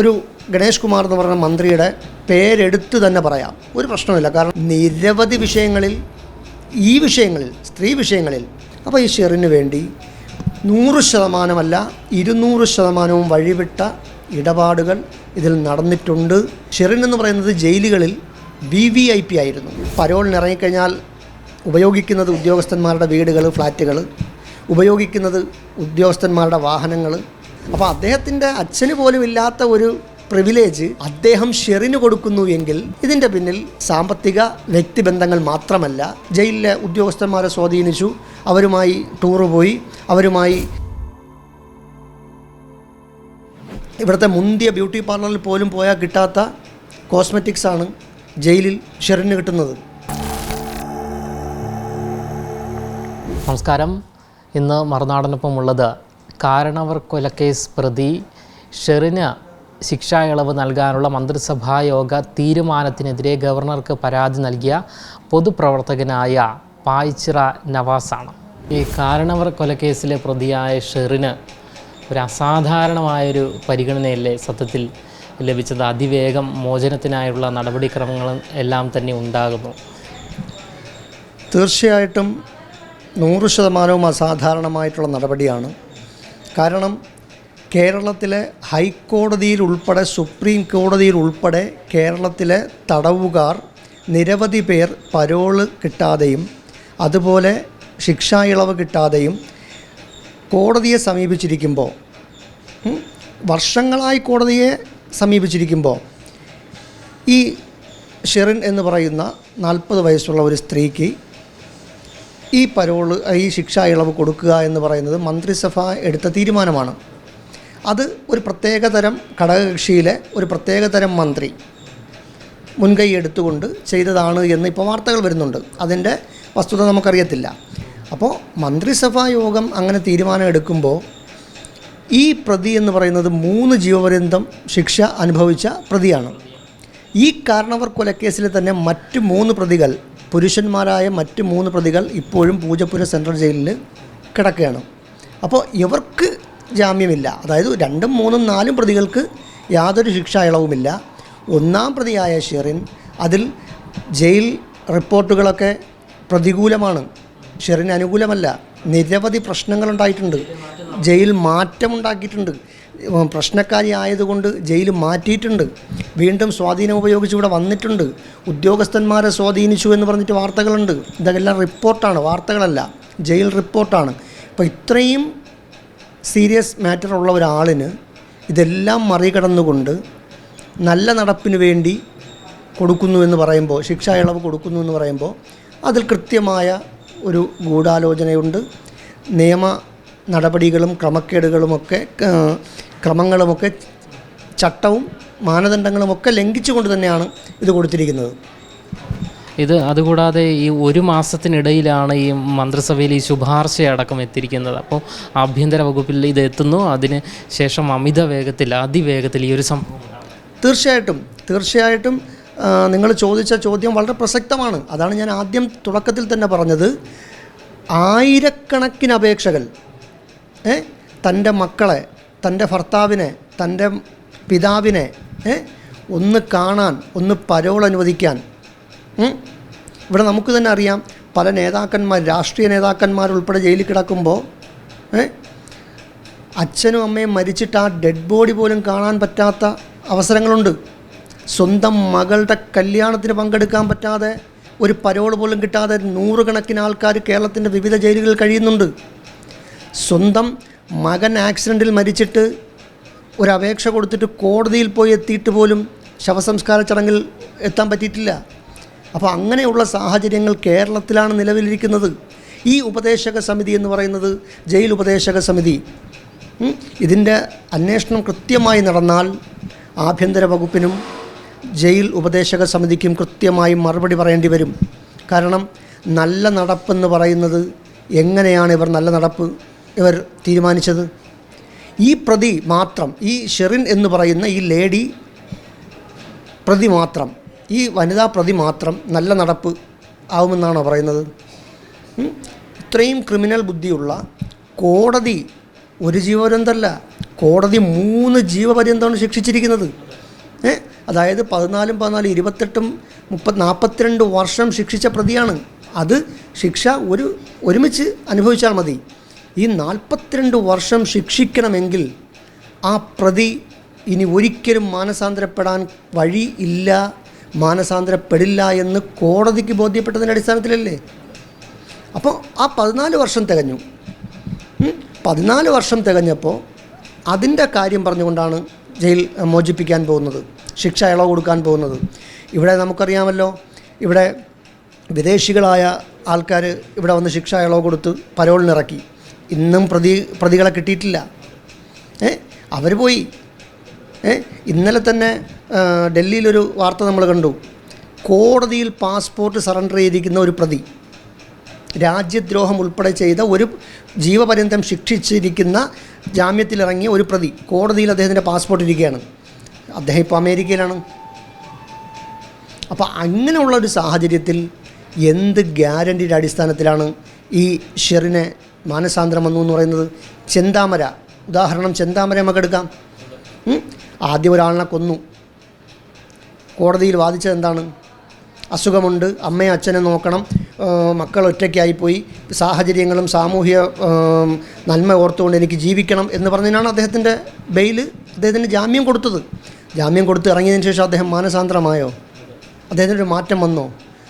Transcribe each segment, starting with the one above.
ഒരു ഗണേഷ് കുമാർ എന്ന് പറഞ്ഞ മന്ത്രിയുടെ പേരെടുത്ത് തന്നെ പറയാം, ഒരു പ്രശ്നമില്ല. കാരണം നിരവധി വിഷയങ്ങളിൽ, ഈ വിഷയങ്ങളിൽ, സ്ത്രീ വിഷയങ്ങളിൽ, അപ്പോൾ ഈ ഷെറിന് വേണ്ടി 100% 200% വഴിവിട്ട ഇടപാടുകൾ ഇതിൽ നടന്നിട്ടുണ്ട്. ഷെറിൻ എന്ന് പറയുന്നത് ജയിലുകളിൽ VVIP ആയിരുന്നു. പരോളിന് ഇറങ്ങിക്കഴിഞ്ഞാൽ ഉപയോഗിക്കുന്നത് ഉദ്യോഗസ്ഥന്മാരുടെ വീടുകൾ, ഫ്ലാറ്റുകൾ, ഉപയോഗിക്കുന്നത് ഉദ്യോഗസ്ഥന്മാരുടെ വാഹനങ്ങൾ. അപ്പോൾ അദ്ദേഹത്തിൻ്റെ അച്ഛന് പോലും ഇല്ലാത്ത ഒരു പ്രിവിലേജ് അദ്ദേഹം ഷെറിന് കൊടുക്കുന്നു എങ്കിൽ ഇതിൻ്റെ പിന്നിൽ സാമ്പത്തിക വ്യക്തിബന്ധങ്ങൾ മാത്രമല്ല, ജയിലിലെ ഉദ്യോഗസ്ഥന്മാരെ സ്വാധീനിച്ചു, അവരുമായി ടൂറ് പോയി, അവരുമായി ഇവിടുത്തെ മുന്തിയ ബ്യൂട്ടി പാർലറിൽ പോലും പോയാൽ കിട്ടാത്ത കോസ്മെറ്റിക്സാണ് ജയിലിൽ ഷെറിന് കിട്ടുന്നത്. നമസ്കാരം. ഇന്ന് മറുനാടനൊപ്പമുള്ളത് കാരണവർ കൊലക്കേസ് പ്രതി ഷെറിന് ശിക്ഷാ ഇളവ് നൽകാനുള്ള മന്ത്രിസഭാ യോഗ തീരുമാനത്തിനെതിരെ ഗവർണർക്ക് പരാതി നൽകിയ പൊതുപ്രവർത്തകനായ പായിച്ചിറ നവാസാണ്. ഈ കാരണവർ കൊലക്കേസിലെ പ്രതിയായ ഷെറിന് ഒരു അസാധാരണമായൊരു പരിഗണനയല്ലേ സത്യത്തിൽ ലഭിച്ചത്? അതിവേഗം മോചനത്തിനായുള്ള നടപടിക്രമങ്ങളും എല്ലാം തന്നെ ഉണ്ടാകുന്നു. തീർച്ചയായിട്ടും 100% അസാധാരണമായിട്ടുള്ള നടപടിയാണ്. കാരണം കേരളത്തിലെ ഹൈക്കോടതിയിൽ ഉൾപ്പെടെ, സുപ്രീം കോടതിയിൽ ഉൾപ്പെടെ കേരളത്തിലെ തടവുകാർ നിരവധി പേർ പരോള് കിട്ടാതെയും അതുപോലെ ശിക്ഷാ ഇളവ് കിട്ടാതെയും കോടതിയെ സമീപിച്ചിരിക്കുമ്പോൾ, വർഷങ്ങളായി കോടതിയെ സമീപിച്ചിരിക്കുമ്പോൾ, ഈ ഷെറിൻ എന്ന് പറയുന്ന 40 വയസ്സുള്ള ഒരു സ്ത്രീക്ക് ഈ പരോള്, ഈ ശിക്ഷാ ഇളവ് കൊടുക്കുക എന്ന് പറയുന്നത് മന്ത്രിസഭ എടുത്ത തീരുമാനമാണ്. അത് ഒരു പ്രത്യേകതരം ഘടകകക്ഷിയിലെ ഒരു പ്രത്യേകതരം മന്ത്രി മുൻകൈ എടുത്തുകൊണ്ട് ചെയ്തതാണ് എന്ന് ഇപ്പോൾ വാർത്തകൾ വരുന്നുണ്ട്. അതിൻ്റെ വസ്തുത നമുക്കറിയത്തില്ല. അപ്പോൾ മന്ത്രിസഭാ യോഗം അങ്ങനെ തീരുമാനം എടുക്കുമ്പോൾ ഈ പ്രതി എന്ന് പറയുന്നത് 3 ജീവപര്യന്തം ശിക്ഷ അനുഭവിച്ച പ്രതിയാണ്. ഈ കാരണവർ കൊലക്കേസിൽ തന്നെ മറ്റ് 3 പ്രതികൾ, പുരുഷന്മാരായ മറ്റ് 3 പ്രതികൾ ഇപ്പോഴും പൂജപ്പുര സെൻട്രൽ ജയിലിൽ കിടക്കുകയാണ്. അപ്പോൾ ഇവർക്ക് ജാമ്യമില്ല. അതായത് 2, 3, 4 പ്രതികൾക്ക് യാതൊരു ശിക്ഷാ ഇളവുമില്ല. 1-ാം പ്രതിയായ ഷെറിൻ, അതിൽ ജയിൽ റിപ്പോർട്ടുകളൊക്കെ പ്രതികൂലമാണ്, ഷെറിന് അനുകൂലമല്ല. നിരവധി പ്രശ്നങ്ങളുണ്ടായിട്ടുണ്ട്, ജയിൽ മാറ്റമുണ്ടാക്കിയിട്ടുണ്ട്, പ്രശ്നക്കാരി ആയതുകൊണ്ട് ജയിൽ മാറ്റിയിട്ടുണ്ട്, വീണ്ടും സ്വാധീനം ഉപയോഗിച്ച് ഇവിടെ വന്നിട്ടുണ്ട്, ഉദ്യോഗസ്ഥന്മാരെ സ്വാധീനിച്ചു എന്ന് പറഞ്ഞിട്ട് വാർത്തകളുണ്ട്. ഇതെല്ലാം റിപ്പോർട്ടാണ്, വാർത്തകളല്ല, ജയിൽ റിപ്പോർട്ടാണ്. അപ്പോൾ ഇത്രയും സീരിയസ് മാറ്റർ ഉള്ള ഒരാളിന് ഇതെല്ലാം മറികടന്നുകൊണ്ട് നല്ല നടപ്പിന് വേണ്ടി കൊടുക്കുന്നു എന്ന് പറയുമ്പോൾ, ശിക്ഷാ ഇളവ് കൊടുക്കുന്നു എന്ന് പറയുമ്പോൾ അതിൽ കൃത്യമായ ഒരു ഗൂഢാലോചനയുണ്ട്. നിയമ നടപടികളും ക്രമങ്ങളുമൊക്കെ ചട്ടവും മാനദണ്ഡങ്ങളുമൊക്കെ ലംഘിച്ചുകൊണ്ട് തന്നെയാണ് ഇത് കൊടുത്തിരിക്കുന്നത്. ഇത് അതുകൂടാതെ ഈ 1 മാസത്തിനിടയിലാണ് ഈ മന്ത്രിസഭയിൽ ഈ ശുപാർശയടക്കം എത്തിയിരിക്കുന്നത്. അപ്പോൾ ആഭ്യന്തര വകുപ്പിൽ ഇത് എത്തുന്നു, അതിന് ശേഷം അതിവേഗത്തിൽ ഈ ഒരു സംഭവം. തീർച്ചയായിട്ടും നിങ്ങൾ ചോദിച്ച ചോദ്യം വളരെ പ്രസക്തമാണ്. അതാണ് ഞാൻ ആദ്യം തുടക്കത്തിൽ തന്നെ പറഞ്ഞത്. ആയിരക്കണക്കിന് അപേക്ഷകൾ തൻ്റെ മക്കളെ, തൻ്റെ ഭർത്താവിനെ, തൻ്റെ പിതാവിനെ ഒന്ന് കാണാൻ, ഒന്ന് പരോൾ അനുവദിക്കാൻ. ഇവിടെ നമുക്ക് തന്നെ അറിയാം, പല നേതാക്കന്മാർ, രാഷ്ട്രീയ നേതാക്കന്മാരുൾപ്പെടെ ജയിലിൽ കിടക്കുമ്പോൾ അച്ഛനും അമ്മയും മരിച്ചിട്ട് ആ ഡെഡ് ബോഡി പോലും കാണാൻ പറ്റാത്ത അവസരങ്ങളുണ്ട്. സ്വന്തം മകളുടെ കല്യാണത്തിന് പങ്കെടുക്കാൻ പറ്റാതെ, ഒരു പരോൾ പോലും കിട്ടാതെ 100 കണക്കിന് ആൾക്കാർ കേരളത്തിൻ്റെ വിവിധ ജയിലുകളിൽ കഴിയുന്നുണ്ട്. സ്വന്തം മകൻ ആക്സിഡൻറ്റിൽ മരിച്ചിട്ട് ഒരു അപേക്ഷ കൊടുത്തിട്ട് കോടതിയിൽ പോയി എത്തിയിട്ട് പോലും ശവസംസ്കാര ചടങ്ങിൽ എത്താൻ പറ്റിയിട്ടില്ല. അപ്പോൾ അങ്ങനെയുള്ള സാഹചര്യങ്ങൾ കേരളത്തിലാണ് നിലവിലിരിക്കുന്നത്. ഈ ഉപദേശക സമിതി എന്ന് പറയുന്നത്, ജയിൽ ഉപദേശക സമിതി, ഇതിൻ്റെ അന്വേഷണം കൃത്യമായി നടന്നാൽ ആഭ്യന്തര വകുപ്പിനും ജയിൽ ഉപദേശക സമിതിക്കും കൃത്യമായി മറുപടി പറയേണ്ടി വരും. കാരണം നല്ല നടപ്പെന്ന് പറയുന്നത്, എങ്ങനെയാണ് നല്ല നടപ്പ് ഇവർ തീരുമാനിച്ചത്? ഈ പ്രതി മാത്രം, ഈ ഷെറിൻ എന്ന് പറയുന്ന ഈ ലേഡി പ്രതി മാത്രം, ഈ വനിതാ പ്രതി മാത്രം നല്ല നടപ്പ് ആവുമെന്നാണോ പറയുന്നത്? ഇത്രയും ക്രിമിനൽ ബുദ്ധിയുള്ള കോടതി, ഒരു ജീവപര്യന്തമല്ല, കോടതി 3 ജീവപര്യന്തമാണ് ശിക്ഷിച്ചിരിക്കുന്നത്. അതായത് 14 14 28 42 വർഷം ശിക്ഷിച്ച പ്രതിയാണ്. അത് ശിക്ഷ ഒരുമിച്ച് അനുഭവിച്ചാൽ മതി. ഈ 42 വർഷം ശിക്ഷിക്കണമെങ്കിൽ ആ പ്രതി ഇനി ഒരിക്കലും മാനസാന്തരപ്പെടാൻ വഴി ഇല്ല, മാനസാന്തരപ്പെടില്ല എന്ന് കോടതിക്ക് ബോധ്യപ്പെട്ടതിൻ്റെ അടിസ്ഥാനത്തിലല്ലേ. അപ്പോൾ ആ 14 വർഷം തികഞ്ഞു. 14 വർഷം തികഞ്ഞപ്പോൾ അതിൻ്റെ കാര്യം പറഞ്ഞുകൊണ്ടാണ് ജയിൽ മോചിപ്പിക്കാൻ പോകുന്നത്, ശിക്ഷ ഇളവ് കൊടുക്കാൻ പോകുന്നത്. ഇവിടെ നമുക്കറിയാമല്ലോ, ഇവിടെ വിദേശികളായ ആൾക്കാർ ഇവിടെ വന്ന് ശിക്ഷ ഇളവ് കൊടുത്ത് പരോളിനിറക്കി. ഇന്നും പ്രതികളെ കിട്ടിയിട്ടില്ല. അവർ പോയി. ഇന്നലെ തന്നെ ഡൽഹിയിലൊരു വാർത്ത നമ്മൾ കണ്ടു. കോടതിയിൽ പാസ്പോർട്ട് സറണ്ടർ ചെയ്തിരിക്കുന്ന ഒരു പ്രതി, രാജ്യദ്രോഹം ഉൾപ്പെടെ ചെയ്ത ഒരു ജീവപര്യന്തം ശിക്ഷിച്ചിരിക്കുന്ന ജാമ്യത്തിലിറങ്ങിയ ഒരു പ്രതി കോടതിയിൽ അദ്ദേഹത്തിൻ്റെ പാസ്പോർട്ട് ഇരിക്കുകയാണ്. അദ്ദേഹം ഇപ്പോൾ അമേരിക്കയിലാണ്. അപ്പോൾ അങ്ങനെയുള്ളൊരു സാഹചര്യത്തിൽ എന്ത് ഗ്യാരണ്ടിയുടെ അടിസ്ഥാനത്തിലാണ് ഈ ഷെറിനെ മാനസാന്തരം വന്നു എന്ന് പറയുന്നത്? ചെന്താമര, ഉദാഹരണം ചെന്താമര നമുക്കെടുക്കാം. ആദ്യം ഒരാളിനെ കൊന്നു. കോടതിയിൽ വാദിച്ചത് എന്താണ്? അസുഖമുണ്ട്, അമ്മയും അച്ഛനെ നോക്കണം, മക്കൾ ഒറ്റയ്ക്കായിപ്പോയി, സാഹചര്യങ്ങളും സാമൂഹിക നന്മ ഓർത്തുകൊണ്ട് എനിക്ക് ജീവിക്കണം എന്ന് പറഞ്ഞതിനാണ് അദ്ദേഹത്തിൻ്റെ അദ്ദേഹത്തിൻ്റെ ജാമ്യം കൊടുത്തത്. ജാമ്യം കൊടുത്ത് ഇറങ്ങിയതിന് ശേഷം അദ്ദേഹം മാനസാന്തരമായോ? അദ്ദേഹത്തിനൊരു മാറ്റം വന്നോ?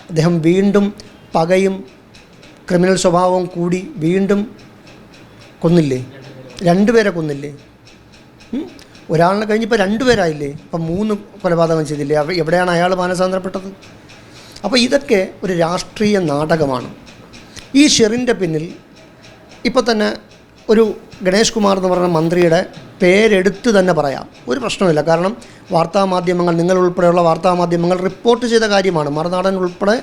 അദ്ദേഹം വീണ്ടും പകയും ക്രിമിനൽ സ്വഭാവവും കൂടി വീണ്ടും കൊന്നില്ലേ? 2 പേരെ കൊന്നില്ലേ? ഒരാളിനെ കഴിഞ്ഞിപ്പോൾ 2 പേരായില്ലേ? അപ്പം 3 കൊലപാതകം ചെയ്തില്ലേ? എവിടെയാണ് അയാൾ മാനസാന്തരപ്പെട്ടത്? അപ്പോൾ ഇതൊക്കെ ഒരു രാഷ്ട്രീയ നാടകമാണ്. ഈ ഷെറിൻ്റെ പിന്നിൽ ഇപ്പോൾ തന്നെ ഒരു ഗണേഷ് കുമാർ എന്ന് പറഞ്ഞ മന്ത്രിയുടെ പേരെടുത്ത് തന്നെ പറയാം, ഒരു പ്രശ്നമില്ല. കാരണം വാർത്താമാധ്യമങ്ങൾ, നിങ്ങളുൾപ്പെടെയുള്ള വാർത്താമാധ്യമങ്ങൾ റിപ്പോർട്ട് ചെയ്ത കാര്യമാണ്, മറുനാടൻ ഉൾപ്പെടെ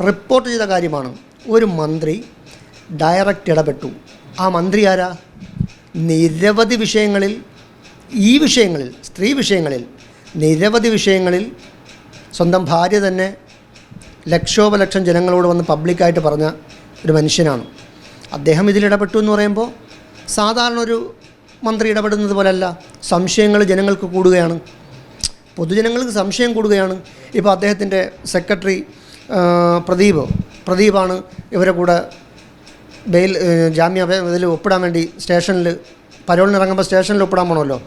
റിപ്പോർട്ട് ചെയ്ത കാര്യമാണ്. ഒരു മന്ത്രി ഡയറക്റ്റ് ഇടപെട്ടു. ആ മന്ത്രി ആരാ? നിരവധി വിഷയങ്ങളിൽ, ഈ വിഷയങ്ങളിൽ, സ്ത്രീ വിഷയങ്ങളിൽ, നിരവധി വിഷയങ്ങളിൽ സ്വന്തം ഭാര്യ തന്നെ ലക്ഷോപലക്ഷം ജനങ്ങളോട് വന്ന് പബ്ലിക്കായിട്ട് പറഞ്ഞ ഒരു മനുഷ്യനാണ് അദ്ദേഹം. ഇതിലിടപെട്ടു എന്ന് പറയുമ്പോൾ സാധാരണ ഒരു മന്ത്രി ഇടപെടുന്നത് പോലെയല്ല. സംശയങ്ങൾ ജനങ്ങൾക്ക് കൂടുകയാണ്, പൊതുജനങ്ങൾക്ക് സംശയം കൂടുകയാണ്. ഇപ്പോൾ അദ്ദേഹത്തിൻ്റെ സെക്രട്ടറി പ്രദീപാണ് ഇവരെ കൂടെ ജാമ്യ ഇതിൽ ഒപ്പിടാൻ വേണ്ടി സ്റ്റേഷനിൽ പരോളിനിറങ്ങുമ്പോൾ സ്റ്റേഷനിൽ ഒപ്പിടാൻ പോകണമല്ലോ.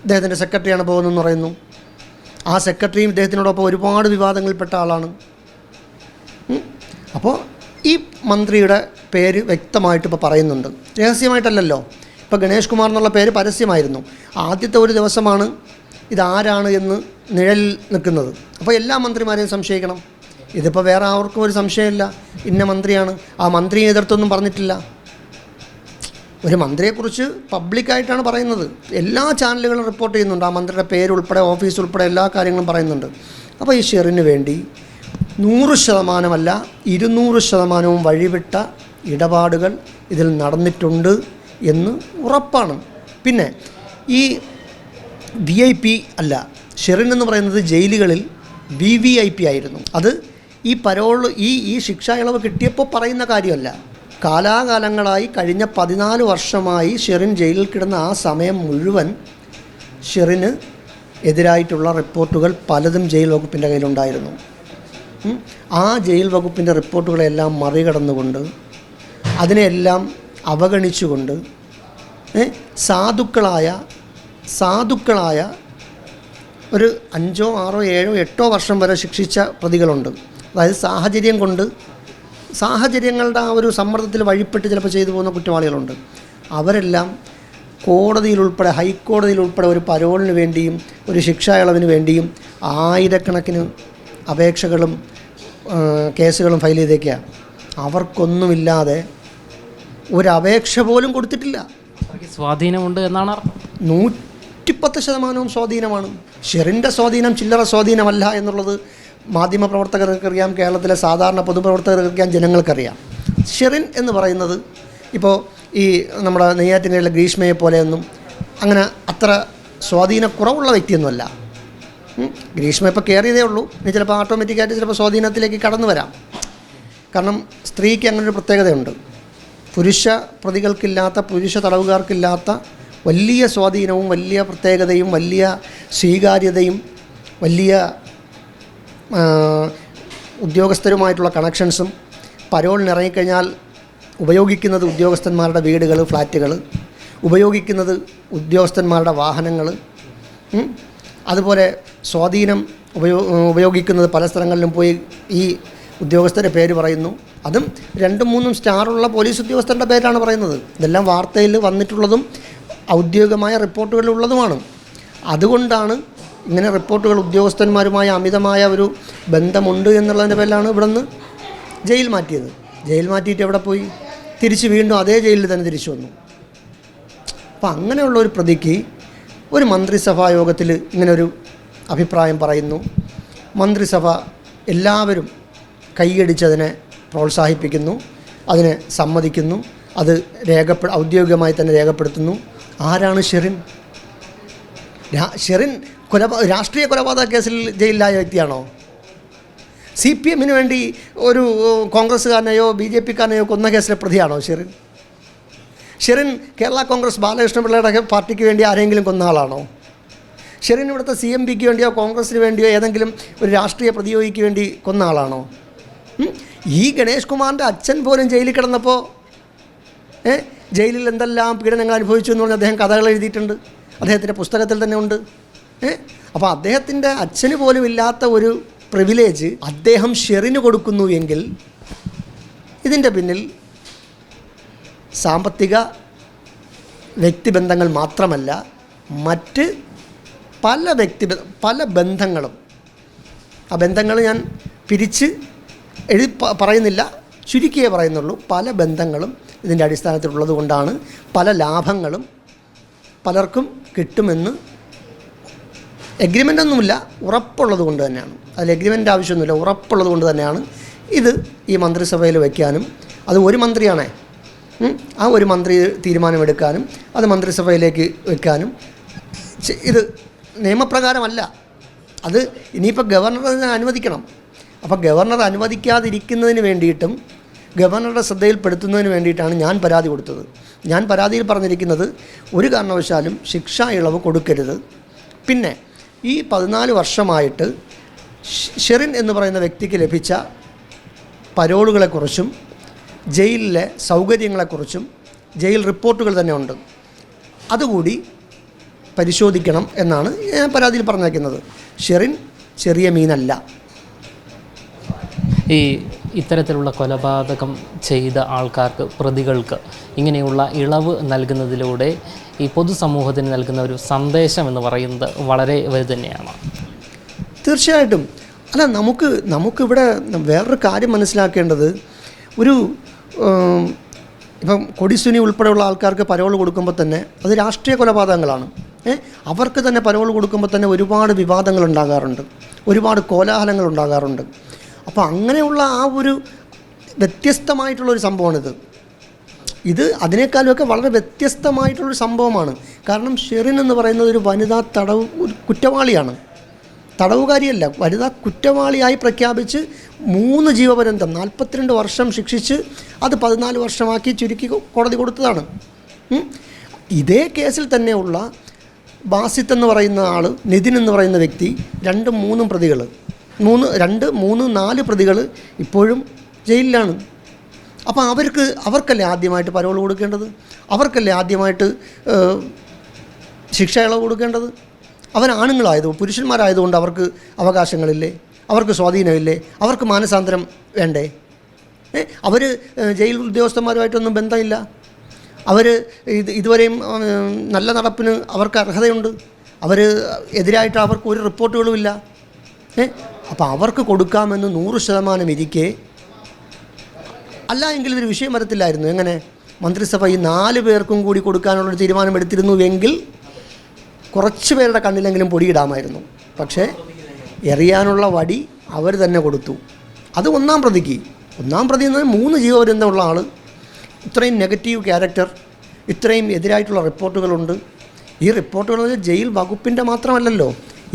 ഇദ്ദേഹത്തിൻ്റെ സെക്രട്ടറിയാണ് പോകുന്നതെന്ന് പറയുന്നു. ആ സെക്രട്ടറിയും ഇദ്ദേഹത്തിനോടൊപ്പം ഒരുപാട് വിവാദങ്ങളിൽപ്പെട്ട ആളാണ്. അപ്പോൾ ഈ മന്ത്രിയുടെ പേര് വ്യക്തമായിട്ട് ഇപ്പോൾ പറയുന്നുണ്ട്, രഹസ്യമായിട്ടല്ലല്ലോ. ഇപ്പോൾ ഗണേഷ് കുമാർ എന്നുള്ള പേര് പരസ്യമായിരുന്നു. ആദ്യത്തെ ഒരു ദിവസമാണ് ഇതാരാണ് എന്ന് നിഴലിൽ നിൽക്കുന്നത്. അപ്പോൾ എല്ലാ മന്ത്രിമാരെയും സംശയിക്കണം. ഇതിപ്പോൾ വേറെ ആർക്കും ഒരു സംശയമില്ല, ഇന്ന മന്ത്രിയാണ്. ആ മന്ത്രിയെ എതിർത്തൊന്നും പറഞ്ഞിട്ടില്ല. ഒരു മന്ത്രിയെക്കുറിച്ച് പബ്ലിക്കായിട്ടാണ് പറയുന്നത്. എല്ലാ ചാനലുകളും റിപ്പോർട്ട് ചെയ്യുന്നുണ്ട്. ആ മന്ത്രിയുടെ പേരുൾപ്പെടെ, ഓഫീസ് ഉൾപ്പെടെ എല്ലാ കാര്യങ്ങളും പറയുന്നുണ്ട്. അപ്പോൾ ഈ ഷെറിന് വേണ്ടി 100% 200% വഴിവിട്ട ഇടപാടുകൾ ഇതിൽ നടന്നിട്ടുണ്ട് എന്ന് ഉറപ്പാണ്. പിന്നെ ഈ VIP അല്ല, ഷെറിൻ എന്ന് പറയുന്നത് ജയിലുകളിൽ VVIP ആയിരുന്നു. അത് ഈ ഈ ശിക്ഷാ ഇളവ് കിട്ടിയപ്പോൾ പറയുന്ന കാര്യമല്ല. കാലാകാലങ്ങളായി കഴിഞ്ഞ 14 വർഷമായി ഷെറിൻ ജയിലിൽ കിടന്ന ആ സമയം മുഴുവൻ ഷെറിന് എതിരായിട്ടുള്ള റിപ്പോർട്ടുകൾ പലതും ജയിൽ വകുപ്പിൻ്റെ കയ്യിലുണ്ടായിരുന്നു. ആ ജയിൽ വകുപ്പിൻ്റെ റിപ്പോർട്ടുകളെല്ലാം മറികടന്നുകൊണ്ട്, അതിനെല്ലാം അവഗണിച്ചുകൊണ്ട് സാധുക്കളായ ഒരു 5, 6, 7, 8 വർഷം വരെ ശിക്ഷിച്ച പ്രതികളുണ്ട്. അതായത് സാഹചര്യങ്ങളുടെ ആ ഒരു സമ്മർദ്ദത്തിൽ വഴിപ്പെട്ട് ചിലപ്പോൾ ചെയ്തു പോകുന്ന കുറ്റവാളികളുണ്ട്. അവരെല്ലാം കോടതിയിലുൾപ്പെടെ, ഹൈക്കോടതിയിലുൾപ്പെടെ ഒരു പരോളിന് വേണ്ടിയും ഒരു ശിക്ഷാ ഇളവിന് വേണ്ടിയും ആയിരക്കണക്കിന് അപേക്ഷകളും കേസുകളും ഫയൽ ചെയ്തേക്കുക. അവർക്കൊന്നുമില്ലാതെ ഒരപേക്ഷ പോലും കൊടുത്തിട്ടില്ല. സ്വാധീനമുണ്ട് എന്നാണ് അർത്ഥം. 110% സ്വാധീനമാണ്. ഷെറിൻ്റെ സ്വാധീനം ചില്ലറ സ്വാധീനമല്ല എന്നുള്ളത് മാധ്യമപ്രവർത്തകർക്കറിയാം, കേരളത്തിലെ സാധാരണ പൊതുപ്രവർത്തകർക്കറിയാം, ജനങ്ങൾക്കറിയാം. ഷെറിൻ എന്ന് പറയുന്നത് ഇപ്പോൾ ഈ നമ്മുടെ നെയ്യാറ്റിൻകരയിലെ ഗ്രീഷ്മയെ പോലെയൊന്നും അങ്ങനെ അത്ര സ്വാധീനക്കുറവുള്ള വ്യക്തിയൊന്നുമല്ല. ഗ്രീഷ്മ ഇപ്പോൾ കയറിയതേ ഉള്ളൂ. ഇനി ചിലപ്പോൾ ഓട്ടോമാറ്റിക്കായിട്ട് ചിലപ്പോൾ സ്വാധീനത്തിലേക്ക് കടന്നു വരാം. കാരണം സ്ത്രീക്ക് അങ്ങനൊരു പ്രത്യേകതയുണ്ട്. പുരുഷ പ്രതികൾക്കില്ലാത്ത, പുരുഷ തടവുകാർക്കില്ലാത്ത വലിയ സ്വാധീനവും വലിയ പ്രത്യേകതയും വലിയ സ്വീകാര്യതയും വലിയ ഉദ്യോഗസ്ഥരുമായിട്ടുള്ള കണക്ഷൻസും പരോളിന് ഇറങ്ങിക്കഴിഞ്ഞാൽ ഉപയോഗിക്കുന്നത് ഉദ്യോഗസ്ഥന്മാരുടെ വീടുകൾ, ഫ്ലാറ്റുകൾ, ഉപയോഗിക്കുന്നത് ഉദ്യോഗസ്ഥന്മാരുടെ വാഹനങ്ങൾ, അതുപോലെ സ്വാധീനം ഉപയോഗിക്കുന്നത് പല സ്ഥലങ്ങളിലും പോയി ഈ ഉദ്യോഗസ്ഥരുടെ പേര് പറയുന്നു. അതും 2-3 സ്റ്റാറുള്ള പോലീസ് ഉദ്യോഗസ്ഥരുടെ പേരാണ് പറയുന്നത്. ഇതെല്ലാം വാർത്തയിൽ വന്നിട്ടുള്ളതും ഔദ്യോഗികമായ റിപ്പോർട്ടുകളിലുള്ളതുമാണ്. അതുകൊണ്ടാണ് ഇങ്ങനെ റിപ്പോർട്ടുകൾ ഉദ്യോഗസ്ഥന്മാരുമായി അമിതമായ ഒരു ബന്ധമുണ്ട് എന്നുള്ളതിൻ്റെ പേരിലാണ് ഇവിടെ നിന്ന് ജയിൽ മാറ്റിയത്. ജയിൽ മാറ്റിയിട്ട് എവിടെ പോയി? തിരിച്ച് വീണ്ടും അതേ ജയിലിൽ തന്നെ തിരിച്ചു വന്നു. അപ്പോൾ അങ്ങനെയുള്ള ഒരു പ്രതിക്ക് ഒരു മന്ത്രിസഭാ യോഗത്തിൽ ഇങ്ങനൊരു അഭിപ്രായം പറയുന്നു. മന്ത്രിസഭ എല്ലാവരും കൈയടിച്ചതിനെ പ്രോത്സാഹിപ്പിക്കുന്നു, അതിനെ സമ്മതിക്കുന്നു, അത് ഔദ്യോഗികമായി തന്നെ രേഖപ്പെടുത്തുന്നു. ആരാണ് ഷെറിൻ? ഷെറിൻ രാഷ്ട്രീയ കൊലപാതക കേസിൽ ജയിലിലായ വ്യക്തിയാണോ? CPM വേണ്ടി ഒരു കോൺഗ്രസ്സുകാരനെയോ BJPക്കാരനെയോ കൊന്ന കേസിലെ പ്രതിയാണോ ഷെറിൻ? ഷെറിൻ കേരള കോൺഗ്രസ് ബാലകൃഷ്ണപിള്ളയുടെ പാർട്ടിക്ക് വേണ്ടി ആരെങ്കിലും കൊന്ന ആളാണോ? ഷെറിൻ ഇവിടുത്തെ CMPക്ക് വേണ്ടിയോ കോൺഗ്രസ്സിന് വേണ്ടിയോ ഏതെങ്കിലും ഒരു രാഷ്ട്രീയ പ്രതിയോഗിക്ക് വേണ്ടി കൊന്ന ആളാണോ? ഈ ഗണേഷ് കുമാറിൻ്റെ അച്ഛൻ പോലും ജയിലിൽ കിടന്നപ്പോൾ ജയിലിൽ എന്തെല്ലാം പീഡനങ്ങൾ അനുഭവിച്ചു എന്ന് പറഞ്ഞ് അദ്ദേഹം കഥകൾ എഴുതിയിട്ടുണ്ട്. അദ്ദേഹത്തിൻ്റെ പുസ്തകത്തിൽ തന്നെ ഉണ്ട്. അപ്പോൾ അദ്ദേഹത്തിൻ്റെ അച്ഛന് പോലും ഇല്ലാത്ത ഒരു പ്രിവിലേജ് അദ്ദേഹം ഷെറിന് കൊടുക്കുന്നു എങ്കിൽ ഇതിൻ്റെ പിന്നിൽ സാമ്പത്തിക വ്യക്തിബന്ധങ്ങൾ മാത്രമല്ല, മറ്റ് പല ബന്ധങ്ങളും, ആ ബന്ധങ്ങൾ ഞാൻ പിരിച്ച് പറയുന്നില്ല, ചുരുക്കിയേ പറയുന്നുള്ളൂ. പല ബന്ധങ്ങളും ഇതിൻ്റെ അടിസ്ഥാനത്തിലുള്ളത് കൊണ്ടാണ് പല ലാഭങ്ങളും പലർക്കും കിട്ടുമെന്ന് എഗ്രിമെൻ്റൊന്നുമില്ല, ഉറപ്പുള്ളത് കൊണ്ട് തന്നെയാണ്. അതിൽ എഗ്രിമെൻ്റ് ആവശ്യമൊന്നുമില്ല, ഉറപ്പുള്ളത് കൊണ്ട് തന്നെയാണ് ഇത് ഈ മന്ത്രിസഭയിൽ വയ്ക്കാനും, അത് ഒരു മന്ത്രിയാണേ, ആ ഒരു മന്ത്രി തീരുമാനമെടുക്കാനും അത് മന്ത്രിസഭയിലേക്ക് വെക്കാനും. ഇത് നിയമപ്രകാരമല്ല, അത് ഇനിയിപ്പോൾ ഗവർണർ അതിനെ അനുവദിക്കണം. അപ്പോൾ ഗവർണർ അനുവദിക്കാതിരിക്കുന്നതിന് വേണ്ടിയിട്ടും ഗവർണറുടെ ശ്രദ്ധയിൽപ്പെടുത്തുന്നതിന് വേണ്ടിയിട്ടാണ് ഞാൻ പരാതി കൊടുത്തത്. ഞാൻ പരാതിയിൽ പറഞ്ഞിരിക്കുന്നത് ഒരു കാരണവശാലും ശിക്ഷാ ഇളവ് കൊടുക്കരുത്. പിന്നെ ഈ 14 വർഷമായിട്ട് ഷെറിൻ എന്ന് പറയുന്ന വ്യക്തിക്ക് ലഭിച്ച പരോളുകളെക്കുറിച്ചും ജയിലിലെ സൗകര്യങ്ങളെക്കുറിച്ചും ജയിൽ റിപ്പോർട്ടുകൾ തന്നെ ഉണ്ട്, അതുകൂടി പരിശോധിക്കണം എന്നാണ് ഞാൻ പരാതിയിൽ പറഞ്ഞിരിക്കുന്നത്. ഷെറിൻ ചെറിയ മീനല്ല. ഈ ഇത്തരത്തിലുള്ള കൊലപാതകം ചെയ്ത ആൾക്കാർക്ക്, പ്രതികൾക്ക് ഇങ്ങനെയുള്ള ഇളവ് നൽകുന്നതിലൂടെ ഈ പൊതുസമൂഹത്തിന് നൽകുന്ന ഒരു സന്ദേശം എന്ന് പറയുന്നത് വളരെ വലുത് തന്നെയാണ്. തീർച്ചയായിട്ടും. അല്ല, നമുക്കിവിടെ വേറൊരു കാര്യം മനസ്സിലാക്കേണ്ടത്, ഒരു ഇപ്പം കൊടിസുനി ഉൾപ്പെടെയുള്ള ആൾക്കാർക്ക് പരോൾ കൊടുക്കുമ്പോൾ തന്നെ അത് രാഷ്ട്രീയ കൊലപാതകങ്ങളാണ്. അവർക്ക് തന്നെ പരോൾ കൊടുക്കുമ്പോൾ തന്നെ ഒരുപാട് വിവാദങ്ങൾ ഉണ്ടാകാറുണ്ട്, ഒരുപാട് കോലാഹലങ്ങൾ ഉണ്ടാകാറുണ്ട്. അപ്പോൾ അങ്ങനെയുള്ള ആ ഒരു വ്യത്യസ്തമായിട്ടുള്ളൊരു സംഭവമാണിത്. ഇത് അതിനേക്കാളുമൊക്കെ വളരെ വ്യത്യസ്തമായിട്ടുള്ളൊരു സംഭവമാണ്. കാരണം ഷെറിൻ എന്ന് പറയുന്നത് ഒരു വനിതാ കുറ്റവാളിയാണ്, തടവുകാരിയല്ല, വനിതാ കുറ്റവാളിയായി പ്രഖ്യാപിച്ച് 3 ജീവപര്യന്തം 42 വർഷം ശിക്ഷിച്ച് അത് 14 വർഷമാക്കി ചുരുക്കി കോടതി കൊടുത്തതാണ്. ഇതേ കേസിൽ തന്നെയുള്ള ബാസിത്ത് എന്ന് പറയുന്ന ആൾ, നിതിൻ എന്ന് പറയുന്ന വ്യക്തി, 2-3 പ്രതികൾ, 4 പ്രതികൾ ഇപ്പോഴും ജയിലിലാണ്. അപ്പോൾ അവർക്കല്ലേ ആദ്യമായിട്ട് പരോൾ കൊടുക്കേണ്ടത്? അവർക്കല്ലേ ആദ്യമായിട്ട് ശിക്ഷ ഇളവ് കൊടുക്കേണ്ടത്? പുരുഷന്മാരായതുകൊണ്ട് അവർക്ക് അവകാശങ്ങളില്ലേ? അവർക്ക് സ്വാധീനമില്ലേ? അവർക്ക് മാനസാന്തരം വേണ്ടേ? അവർ ജയിൽ ഉദ്യോഗസ്ഥന്മാരുമായിട്ടൊന്നും ബന്ധമില്ല. ഇതുവരെയും നല്ല നടപ്പിന് അവർക്ക് അർഹതയുണ്ട്. എതിരായിട്ട് അവർക്ക് ഒരു റിപ്പോർട്ടുകളുമില്ല. അപ്പോൾ അവർക്ക് കൊടുക്കാമെന്ന് 100% ഇരിക്കെ, അല്ല എങ്കിൽ ഇതൊരു വിഷയം വരത്തില്ലായിരുന്നു. എങ്ങനെ മന്ത്രിസഭ ഈ 4 പേർക്കും കൂടി കൊടുക്കാനുള്ളൊരു തീരുമാനമെടുത്തിരുന്നുവെങ്കിൽ കുറച്ച് പേരുടെ കണ്ണിലെങ്കിലും പൊടിയിടാമായിരുന്നു. പക്ഷേ എറിയാനുള്ള വടി അവർ തന്നെ കൊടുത്തു. അത് 1-ാം പ്രതിക്ക്. 1-ാം പ്രതി എന്ന് 3 ജീവപര്യന്തമുള്ള ആൾ, ഇത്രയും നെഗറ്റീവ് ക്യാരക്ടർ, ഇത്രയും എതിരായിട്ടുള്ള റിപ്പോർട്ടുകളുണ്ട്. ഈ റിപ്പോർട്ടുകൾ ജയിൽ വകുപ്പിൻ്റെ മാത്രമല്ലല്ലോ,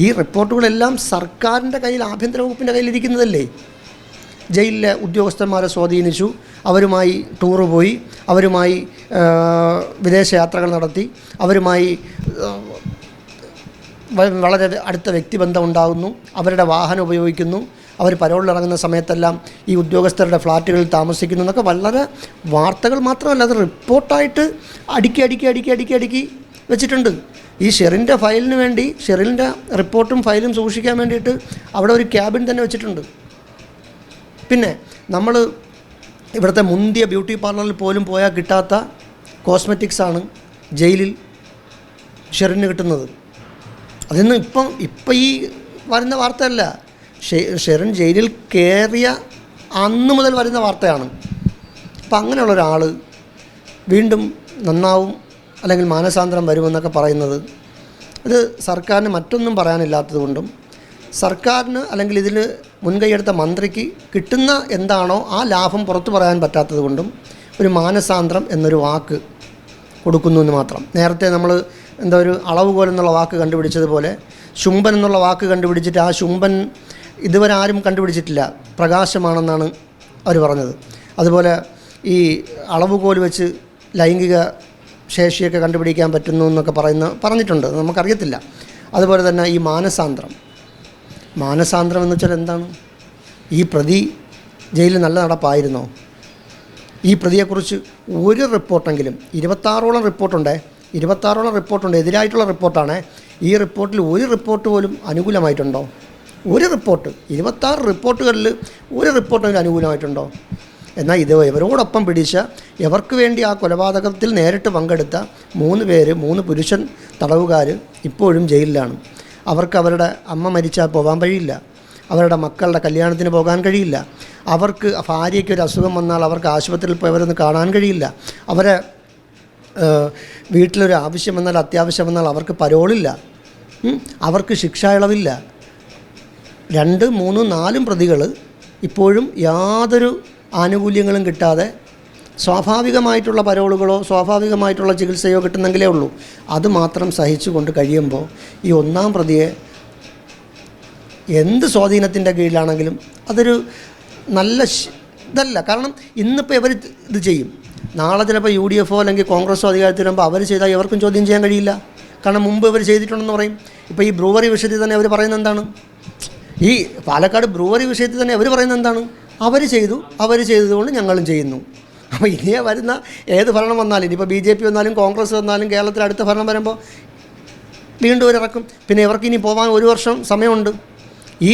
ഈ റിപ്പോർട്ടുകളെല്ലാം സർക്കാരിൻ്റെ കയ്യിൽ, ആഭ്യന്തര വകുപ്പിൻ്റെ കയ്യിലിരിക്കുന്നതല്ലേ. ജയിലിലെ ഉദ്യോഗസ്ഥന്മാരെ സ്വാധീനിച്ചു, അവരുമായി ടൂറ് പോയി, അവരുമായി വിദേശയാത്രകൾ നടത്തി, അവരുമായി വളരെ അടുത്ത വ്യക്തിബന്ധം ഉണ്ടാകുന്നു, അവരുടെ വാഹനം ഉപയോഗിക്കുന്നു, അവർ പരോളിലിറങ്ങുന്ന സമയത്തെല്ലാം ഈ ഉദ്യോഗസ്ഥരുടെ ഫ്ലാറ്റുകളിൽ താമസിക്കുന്നു എന്നൊക്കെ വളരെ വാർത്തകൾ മാത്രമല്ല, അത് റിപ്പോർട്ടായിട്ട് അടുക്കി വെച്ചിട്ടുണ്ട്. ഈ ഷെറിൻ്റെ ഫയലിന് വേണ്ടി, ഷെറിൻ്റെ റിപ്പോർട്ടും ഫയലും സൂക്ഷിക്കാൻ വേണ്ടിയിട്ട് അവിടെ ഒരു ക്യാബിൻ തന്നെ വെച്ചിട്ടുണ്ട്. പിന്നെ നമ്മൾ ഇവിടുത്തെ മുന്തിയ ബ്യൂട്ടി പാർലറിൽ പോലും പോയാൽ കിട്ടാത്ത കോസ്മെറ്റിക്സാണ് ജയിലിൽ ഷെറിന് കിട്ടുന്നത്. അതിന്ന് ഇപ്പം ഈ വരുന്ന വാർത്തയല്ല, ഷെറിൻ ജയിലിൽ കയറിയ അന്ന് മുതൽ വരുന്ന വാർത്തയാണ്. അപ്പം അങ്ങനെയുള്ള ഒരാൾ വീണ്ടും നന്നാവും അല്ലെങ്കിൽ മാനസാന്തരം വരുമെന്നൊക്കെ പറയുന്നത്, ഇത് സർക്കാരിന് മറ്റൊന്നും പറയാനില്ലാത്തത് കൊണ്ടും സർക്കാരിന് അല്ലെങ്കിൽ ഇതിന് മുൻകൈയെടുത്ത മന്ത്രിക്ക് കിട്ടുന്ന എന്താണോ ആ ലാഭം പുറത്തു പറയാൻ പറ്റാത്തത് കൊണ്ടും ഒരു മാനസാന്തരം എന്നൊരു വാക്ക് കൊടുക്കുന്നു എന്ന് മാത്രം. നേരത്തെ നമ്മൾ ഒരു അളവുകോൽ എന്നുള്ള വാക്ക് കണ്ടുപിടിച്ചതുപോലെ ശുംഭൻ എന്നുള്ള വാക്ക് കണ്ടുപിടിച്ചിട്ട് ആ ശുംഭൻ ഇതുവരെ ആരും കണ്ടുപിടിച്ചിട്ടില്ല, പ്രകാശമാണെന്നാണ് അവർ പറഞ്ഞത്. അതുപോലെ ഈ അളവുകോൽ വെച്ച് ലൈംഗിക ശേഷിയൊക്കെ കണ്ടുപിടിക്കാൻ പറ്റുന്നു എന്നൊക്കെ പറഞ്ഞിട്ടുണ്ട്, നമുക്കറിയത്തില്ല. അതുപോലെ തന്നെ ഈ മാനസാന്തരം എന്ന് വെച്ചാൽ എന്താണ്? ഈ പ്രതി ജയിലിൽ നല്ല നടപ്പായിരുന്നോ? ഈ പ്രതിയെക്കുറിച്ച് ഒരു റിപ്പോർട്ടെങ്കിലും, 26ഓളം റിപ്പോർട്ടുണ്ട്, എതിരായിട്ടുള്ള റിപ്പോർട്ടാണ്. ഈ റിപ്പോർട്ടിൽ ഒരു റിപ്പോർട്ട് പോലും അനുകൂലമായിട്ടുണ്ടോ? ഒരു റിപ്പോർട്ട്, 26 റിപ്പോർട്ടുകളിൽ ഒരു റിപ്പോർട്ടെങ്കിലും അനുകൂലമായിട്ടുണ്ടോ? എന്നാൽ ഇവരോടൊപ്പം പിടിച്ച, ഇവർക്ക് വേണ്ടി ആ കൊലപാതകത്തിൽ നേരിട്ട് പങ്കെടുത്ത 3 പുരുഷൻ തടവുകാർ ഇപ്പോഴും ജയിലിലാണ്. അവർക്ക് അവരുടെ അമ്മ മരിച്ചാൽ പോകാൻ കഴിയില്ല, അവരുടെ മക്കളുടെ കല്യാണത്തിന് പോകാൻ കഴിയില്ല, അവർക്ക് ഭാര്യയ്ക്ക് ഒരു അസുഖം വന്നാൽ അവർക്ക് ആശുപത്രിയിൽ പോയവരൊന്ന് കാണാൻ കഴിയില്ല, അവരെ വീട്ടിലൊരു ആവശ്യം വന്നാൽ, അത്യാവശ്യം വന്നാൽ അവർക്ക് പരോളില്ല, അവർക്ക് ശിക്ഷാ ഇളവില്ല. 2, 3, 4 പ്രതികൾ ഇപ്പോഴും യാതൊരു ആനുകൂല്യങ്ങളും കിട്ടാതെ സ്വാഭാവികമായിട്ടുള്ള പരോളുകളോ സ്വാഭാവികമായിട്ടുള്ള ചികിത്സയോ കിട്ടുന്നെങ്കിലേ ഉള്ളൂ. അതുമാത്രം സഹിച്ചുകൊണ്ട് കഴിയുമ്പോൾ ഈ 1-ാം പ്രതിയെ എന്ത് സ്വാധീനത്തിൻ്റെ കീഴിലാണെങ്കിലും അതൊരു നല്ല ഇതല്ല. കാരണം ഇന്നിപ്പോൾ ഇവർ ഇത് ചെയ്യും, നാളെ ചിലപ്പോൾ UDF അല്ലെങ്കിൽ കോൺഗ്രസോ അധികാരത്തിൽ വരുമ്പോൾ അവർ ചെയ്താൽ ഇവർക്കും ചോദ്യം ചെയ്യാൻ കഴിയില്ല. കാരണം മുമ്പ് ഇവർ ചെയ്തിട്ടുണ്ടെന്ന് പറയും. ഇപ്പോൾ ഈ ബ്രൂവറി വിഷയത്തിൽ തന്നെ അവർ പറയുന്നത് എന്താണ്? ഈ പാലക്കാട് ബ്രൂവറി വിഷയത്തിൽ തന്നെ അവർ പറയുന്നത് എന്താണ്? അവർ ചെയ്തതുകൊണ്ട് ഞങ്ങളും ചെയ്യുന്നു. അപ്പോൾ ഇനിയെ വരുന്ന ഏത് ഭരണം വന്നാലും, ഇനിയിപ്പോൾ BJP വന്നാലും കോൺഗ്രസ് വന്നാലും കേരളത്തിൽ അടുത്ത ഭരണം വരുമ്പോൾ വീണ്ടും ഇവരിറക്കും. പിന്നെ ഇവർക്ക് ഇനി പോകാൻ 1 വർഷം സമയമുണ്ട്. ഈ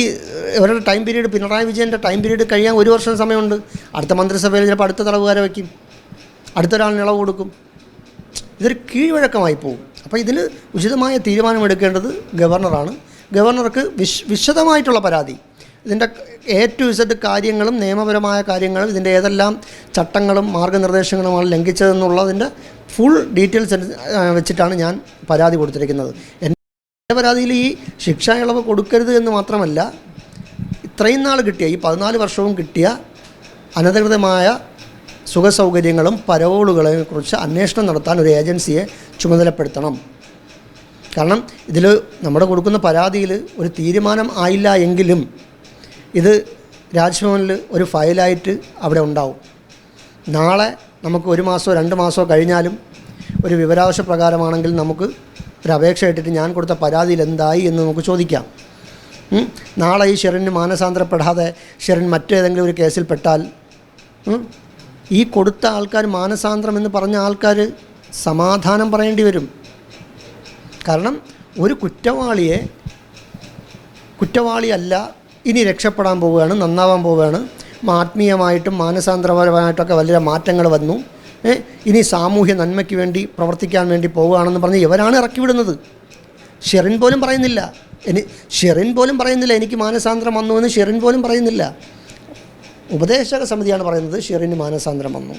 ഇവരുടെ ടൈം പീരീഡ്, പിണറായി വിജയൻ്റെ ടൈം പീരീഡ് കഴിയാൻ 1 വർഷം സമയമുണ്ട്. അടുത്ത മന്ത്രിസഭയിൽ ചിലപ്പോൾ അടുത്ത തടവുകാരെ വയ്ക്കും, അടുത്തൊരാളിന് ഇളവ് കൊടുക്കും. ഇതൊരു കീഴ്വഴക്കമായി പോകും. അപ്പോൾ ഇതിന് ഉചിതമായ തീരുമാനമെടുക്കേണ്ടത് ഗവർണറാണ്. ഗവർണർക്ക് വിശദമായിട്ടുള്ള പരാതി, ഇതിൻ്റെ A to Z കാര്യങ്ങളും നിയമപരമായ കാര്യങ്ങളും ഇതിൻ്റെ ഏതെല്ലാം ചട്ടങ്ങളും മാർഗ്ഗനിർദ്ദേശങ്ങളുമാണ് ലംഘിച്ചതെന്നുള്ളതിൻ്റെ ഫുൾ ഡീറ്റെയിൽസ് വെച്ചിട്ടാണ് ഞാൻ പരാതി കൊടുത്തിരിക്കുന്നത്. എൻ്റെ പരാതിയിൽ ഈ ശിക്ഷാ ഇളവ് കൊടുക്കരുത് എന്ന് മാത്രമല്ല, ഇത്രയും നാൾ കിട്ടിയ, ഈ 14 വർഷവും കിട്ടിയ അനധികൃതമായ സുഖസൗകര്യങ്ങളും പരോളുകളെയും കുറിച്ച് അന്വേഷണം നടത്താൻ ഒരു ഏജൻസിയെ ചുമതലപ്പെടുത്തണം. കാരണം ഇതിൽ നമ്മുടെ കൊടുക്കുന്ന പരാതിയിൽ ഒരു തീരുമാനം ആയില്ല എങ്കിലും ഇത് രാജ്ഭവനിൽ ഒരു ഫയലായിട്ട് അവിടെ ഉണ്ടാവും. നാളെ നമുക്ക് 1 മാസമോ 2 മാസമോ കഴിഞ്ഞാലും ഒരു വിവരാവകാശ പ്രകാരമാണെങ്കിൽ നമുക്ക് ഒരു അപേക്ഷ ഇട്ടിട്ട് ഞാൻ കൊടുത്ത പരാതിയിൽ എന്തായി എന്ന് നമുക്ക് ചോദിക്കാം. നാളെ ഈ ഷെറിന് മാനസാന്തരപ്പെടാതെ ഷെറിൻ മറ്റേതെങ്കിലും ഒരു കേസിൽ പെട്ടാൽ ഈ കൊടുത്ത ആൾക്കാർ, മാനസാന്തരം എന്ന് പറഞ്ഞ ആൾക്കാർ സമാധാനം പറയേണ്ടി വരും. കാരണം ഒരു കുറ്റവാളിയല്ല, ഇനി രക്ഷപ്പെടാൻ പോവുകയാണ്, നന്നാവാൻ പോവുകയാണ്, ആത്മീയമായിട്ടും മാനസാന്തരപരമായിട്ടൊക്കെ വലിയ മാറ്റങ്ങൾ വന്നു, ഇനി സാമൂഹ്യ നന്മയ്ക്ക് വേണ്ടി പ്രവർത്തിക്കാൻ വേണ്ടി പോവുകയാണെന്ന് പറഞ്ഞ് ഇവരാണ് ഇറക്കി വിടുന്നത്. ഷെറിൻ പോലും പറയുന്നില്ല എനിക്ക് മാനസാന്തരം വന്നുവെന്ന് ഷെറിൻ പോലും പറയുന്നില്ല. ഉപദേശക സമിതിയാണ് പറയുന്നത് ഷെറിന് മാനസാന്തരം വന്നു.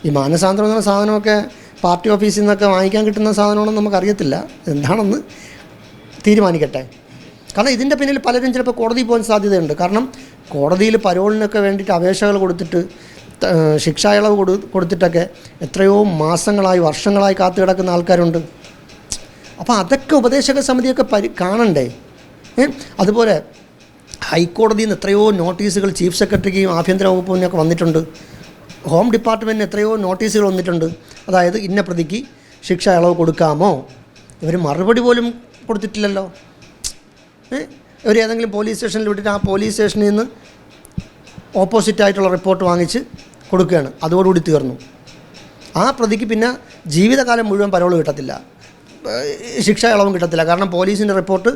ഈ മാനസാന്തരം എന്ന സാധനമൊക്കെ പാർട്ടി ഓഫീസിൽ നിന്നൊക്കെ വാങ്ങിക്കാൻ കിട്ടുന്ന സാധനമാണെന്ന് നമുക്കറിയത്തില്ല, എന്താണെന്ന് തീരുമാനിക്കട്ടെ. കാരണം ഇതിൻ്റെ പിന്നിൽ പലരും ചിലപ്പോൾ കോടതിയിൽ പോകാൻ സാധ്യതയുണ്ട്. കാരണം കോടതിയിൽ പരോളിനൊക്കെ വേണ്ടിയിട്ട് അപേക്ഷകൾ കൊടുത്തിട്ട് ശിക്ഷാ ഇളവ് കൊടുത്തിട്ടൊക്കെ എത്രയോ മാസങ്ങളായി വർഷങ്ങളായി കാത്തു കിടക്കുന്ന ആൾക്കാരുണ്ട്. അപ്പോൾ അതൊക്കെ ഉപദേശക സമിതിയൊക്കെ കാണണ്ടേ. അതുപോലെ ഹൈക്കോടതിയിൽ നിന്ന് എത്രയോ നോട്ടീസുകൾ ചീഫ് സെക്രട്ടറിക്കും ആഭ്യന്തര വകുപ്പിനൊക്കെ വന്നിട്ടുണ്ട്. ഹോം ഡിപ്പാർട്ട്മെൻറ്റിന് എത്രയോ നോട്ടീസുകൾ വന്നിട്ടുണ്ട്. അതായത് ഇന്ന പ്രതിക്ക് ശിക്ഷ ഇളവ് കൊടുക്കാമോ? ഇവർ മറുപടി പോലും കൊടുത്തിട്ടില്ലല്ലോ. ഇവർ ഏതെങ്കിലും പോലീസ് സ്റ്റേഷനിൽ വിട്ടിട്ട് ആ പോലീസ് സ്റ്റേഷനിൽ നിന്ന് ഓപ്പോസിറ്റായിട്ടുള്ള റിപ്പോർട്ട് വാങ്ങിച്ച് കൊടുക്കുകയാണ്. അതോടുകൂടി തീർന്നു. ആ പ്രതിക്ക് പിന്നെ ജീവിതകാലം മുഴുവൻ പരോൾ കിട്ടത്തില്ല, ശിക്ഷ ഇളവും കിട്ടത്തില്ല. കാരണം പോലീസിൻ്റെ റിപ്പോർട്ട്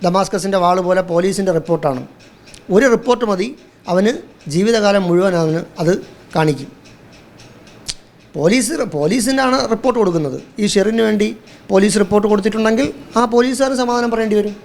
ദമാസ്കസിൻ്റെ വാള് പോലെ പോലീസിൻ്റെ റിപ്പോർട്ടാണ്. ഒരു റിപ്പോർട്ട് മതി അവന് ജീവിതകാലം മുഴുവൻ അവന് അത് കാണിക്കും. പോലീസിനാണ് റിപ്പോർട്ട് കൊടുക്കുന്നത്. ഈ ഷെറിന് വേണ്ടി പോലീസ് റിപ്പോർട്ട് കൊടുത്തിട്ടുണ്ടെങ്കിൽ ആ പോലീസുകാർ സമാധാനം പറയേണ്ടി വരും.